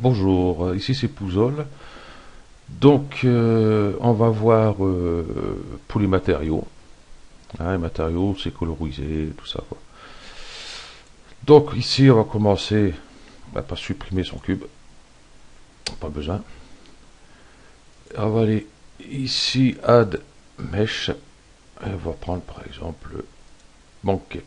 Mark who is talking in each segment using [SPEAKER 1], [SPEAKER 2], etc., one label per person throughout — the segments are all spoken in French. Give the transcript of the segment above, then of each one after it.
[SPEAKER 1] Bonjour, ici c'est Pouzol. Donc, on va voir pour les matériaux. Hein, les matériaux, c'est colorisé, tout ça, quoi. Donc, ici, on va commencer par supprimer son cube. Pas besoin. On va aller ici, Add Mesh. Et on va prendre par exemple Banquet.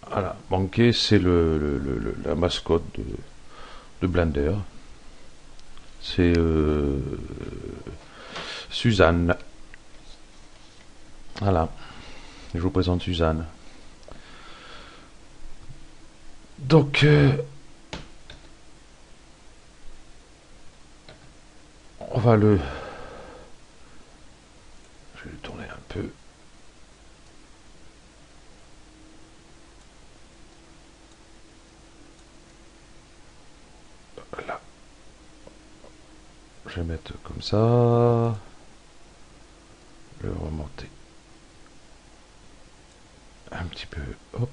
[SPEAKER 1] Voilà, Banquet, c'est la mascotte de Blender. C'est Suzanne. Voilà, je vous présente Suzanne. Donc, on va je vais le tourner un peu. Voilà. Je vais mettre comme ça. Le remonter un petit peu. Hop.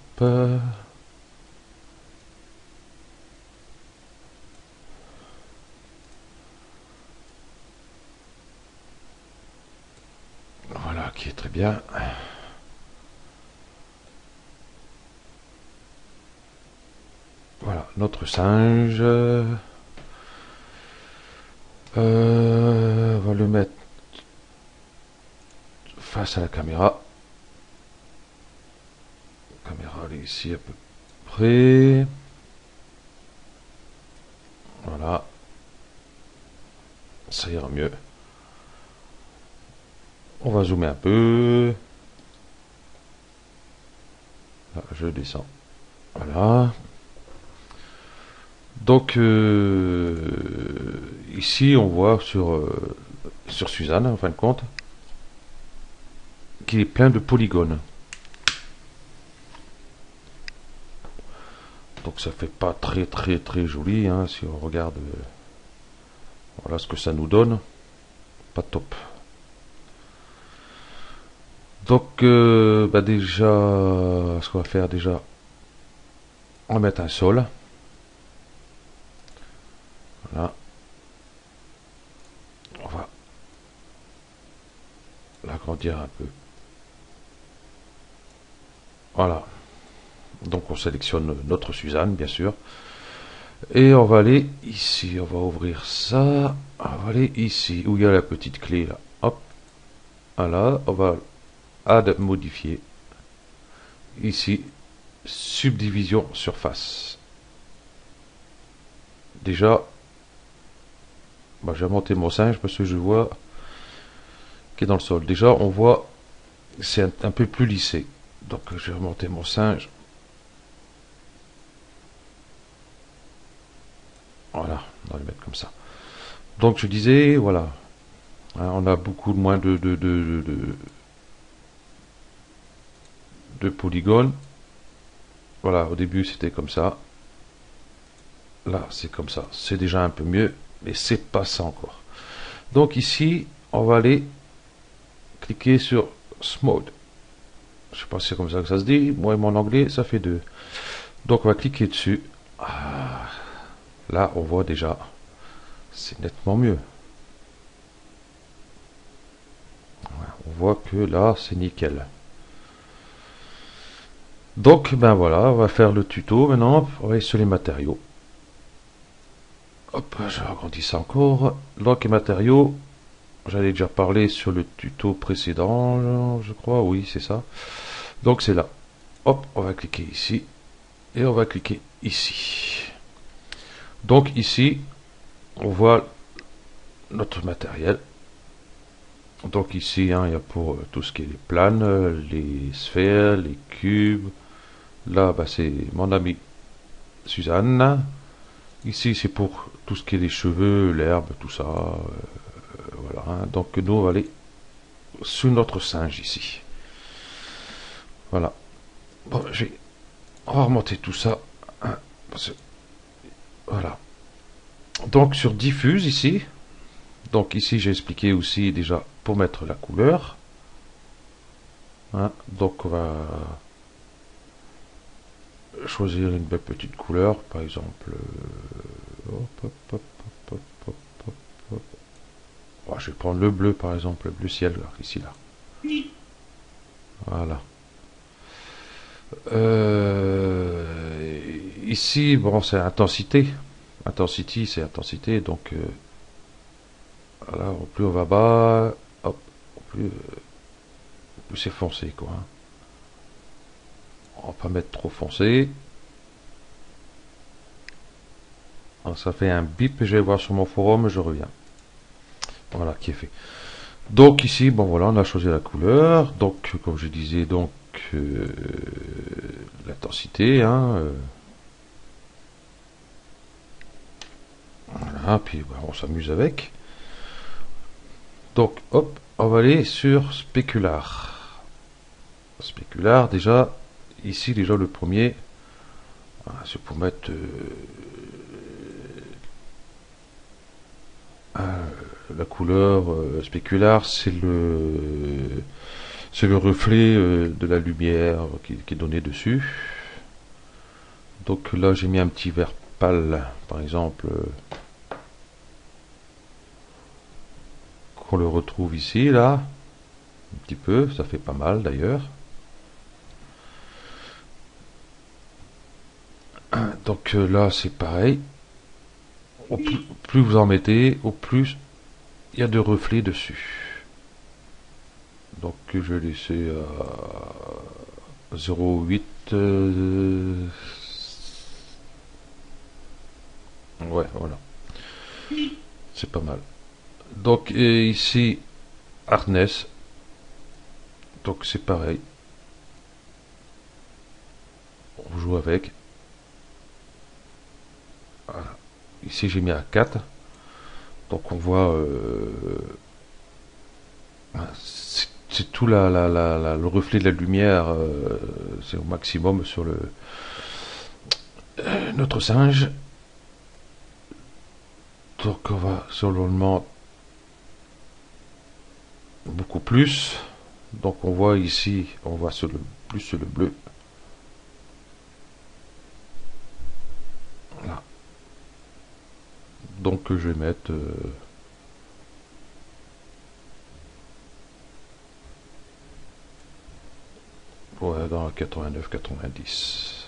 [SPEAKER 1] Voilà, qui est très bien. Voilà, notre singe. On va le mettre face à la caméra. La caméra, elle est ici à peu près. Voilà. Ça ira mieux. On va zoomer un peu. Là, je descends. Voilà. Donc, ici, on voit sur Suzanne, en fin de compte, qu'il est plein de polygones. Donc ça fait pas très joli, hein, si on regarde voilà ce que ça nous donne. Pas top. Donc déjà, ce qu'on va faire déjà, on va mettre un sol. Voilà. On va l'agrandir un peu. Voilà. Donc on sélectionne notre Suzanne, bien sûr. Et on va aller ici, on va ouvrir ça. On va aller ici, où il y a la petite clé là. Hop. Voilà, on va add modifier. Ici, subdivision surface. Déjà, je vais monter mon singe parce que je vois qu'il est dans le sol. Déjà, on voit c'est un peu plus lissé. Donc je vais remonter mon singe. Voilà, on va le mettre comme ça. Donc je disais, voilà, hein, on a beaucoup moins de polygones. Voilà, au début c'était comme ça. Là c'est comme ça. C'est déjà un peu mieux, mais c'est pas ça encore. Donc ici, on va aller cliquer sur Smooth. Je sais pas si c'est comme ça que ça se dit. Moi et mon anglais, ça fait deux. Donc on va cliquer dessus. Ah, là, on voit déjà, c'est nettement mieux. On voit que là, c'est nickel. Donc, ben voilà, on va faire le tuto maintenant. On va aller sur les matériaux. Hop, je agrandis ça encore. Donc, les matériaux, j'avais déjà parlé sur le tuto précédent, je crois. Oui, c'est ça. Donc, c'est là. Hop, on va cliquer ici. Et on va cliquer ici. Donc, ici, on voit notre matériel. Donc ici, hein, il y a pour tout ce qui est les planes, les sphères, les cubes. Là, c'est mon ami Suzanne. Ici, c'est pour tout ce qui est les cheveux, l'herbe, tout ça. Voilà. Hein. Donc nous, on va aller sur notre singe ici. Voilà. Bon, on va remonter tout ça. Hein, voilà. Donc sur diffuse ici. Donc ici, j'ai expliqué aussi déjà pour mettre la couleur. hein. Donc on va choisir une belle petite couleur, par exemple. Hop, hop, hop, hop, hop, hop, hop. Oh, je vais prendre le bleu, par exemple, le bleu ciel, là, ici, là. Voilà. Ici, bon, c'est intensité. Intensity, c'est intensité, donc voilà, au plus on va bas, hop, plus c'est foncé, quoi, hein. On va pas mettre trop foncé. Alors, ça fait un bip, je vais voir sur mon forum, je reviens. Voilà, qui est fait. Donc ici, bon voilà, on a choisi la couleur. Donc, comme je disais, donc l'intensité, hein, voilà, puis bah, on s'amuse avec. Donc, hop, on va aller sur spécular. Spécular, déjà, ici, déjà le premier, c'est pour mettre la couleur spécular, c'est le reflet de la lumière qui est donné dessus. Donc là, j'ai mis un petit vert pâle, par exemple, qu'on le retrouve ici, là, un petit peu, ça fait pas mal d'ailleurs. Donc là, c'est pareil. Plus vous en mettez, au plus il y a de reflets dessus. Donc je vais laisser à 0,8. Ouais, voilà. C'est pas mal. Donc ici, harness. Donc c'est pareil. On joue avec. Voilà. Ici j'ai mis à 4. Donc on voit c'est tout le reflet de la lumière, c'est au maximum sur le notre singe. Donc on va sur l'allemand beaucoup plus. Donc on voit ici, on voit sur le plus sur le bleu. Voilà. Donc je vais mettre ouais, dans 89-90.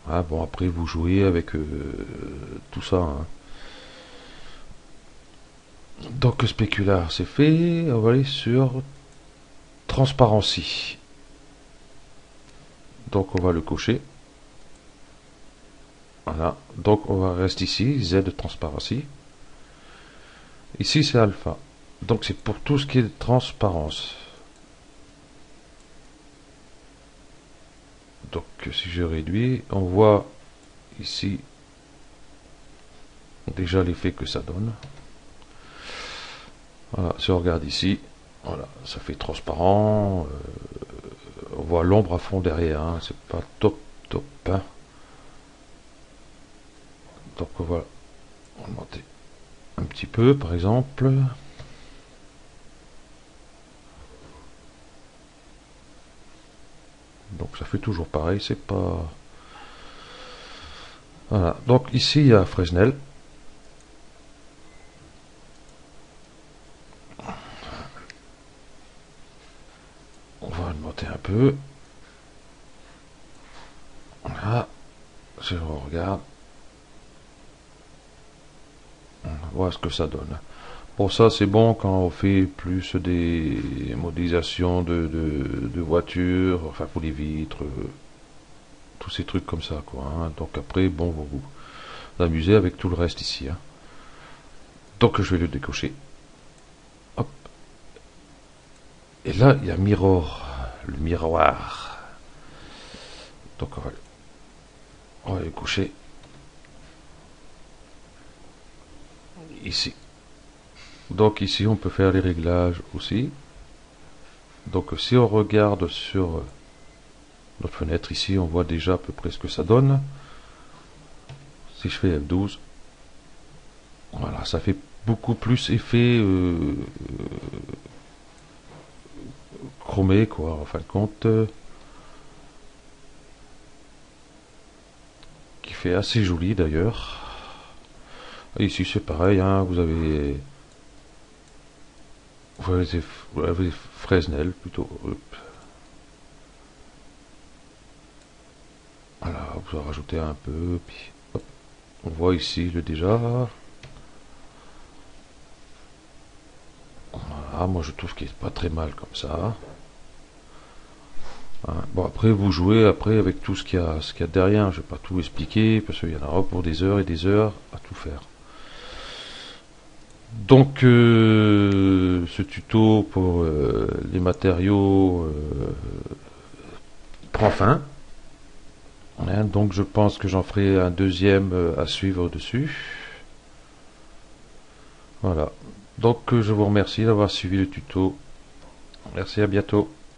[SPEAKER 1] Ah, bon, après vous jouez avec tout ça, hein. Donc spécular c'est fait, on va aller sur transparency. Donc on va le cocher. Voilà, donc on va rester ici, Z de transparency. Ici c'est alpha. Donc c'est pour tout ce qui est de transparence. Donc si je réduis, on voit ici déjà l'effet que ça donne. Voilà, si on regarde ici, voilà, ça fait transparent. On voit l'ombre à fond derrière, hein, c'est pas top, hein. Donc on va augmenter un petit peu, par exemple. Donc ça fait toujours pareil, c'est pas... Voilà, donc ici il y a Fresnel. On va augmenter un peu. Voilà, si on regarde, on voit ce que ça donne. Bon, ça c'est bon quand on fait plus des modélisations de voitures, enfin pour les vitres, tous ces trucs comme ça, quoi, hein. Donc après, bon, vous vous amusez avec tout le reste ici, hein. Donc je vais le décocher. Hop. Et là, il y a mirror, le miroir. Donc on va le coucher ici. Donc ici, on peut faire les réglages aussi. Donc si on regarde sur notre fenêtre ici, on voit déjà à peu près ce que ça donne. Si je fais F12, voilà, ça fait beaucoup plus effet chromé, quoi, en fin de compte, qui fait assez joli d'ailleurs. Et ici c'est pareil, hein, vous avez Fresnel plutôt. Hop. Voilà, vous en rajoutez un peu, puis hop, on voit ici le déjà. Voilà, moi je trouve qu'il est pas très mal comme ça. Hein. Bon, après vous jouez après avec tout ce qu'il y a derrière. Je vais pas tout expliquer parce qu'il y en aura pour des heures et des heures à tout faire. Donc ce tuto pour les matériaux prend fin. Hein, donc je pense que j'en ferai un deuxième à suivre dessus. Voilà. Donc je vous remercie d'avoir suivi le tuto. Merci, à bientôt.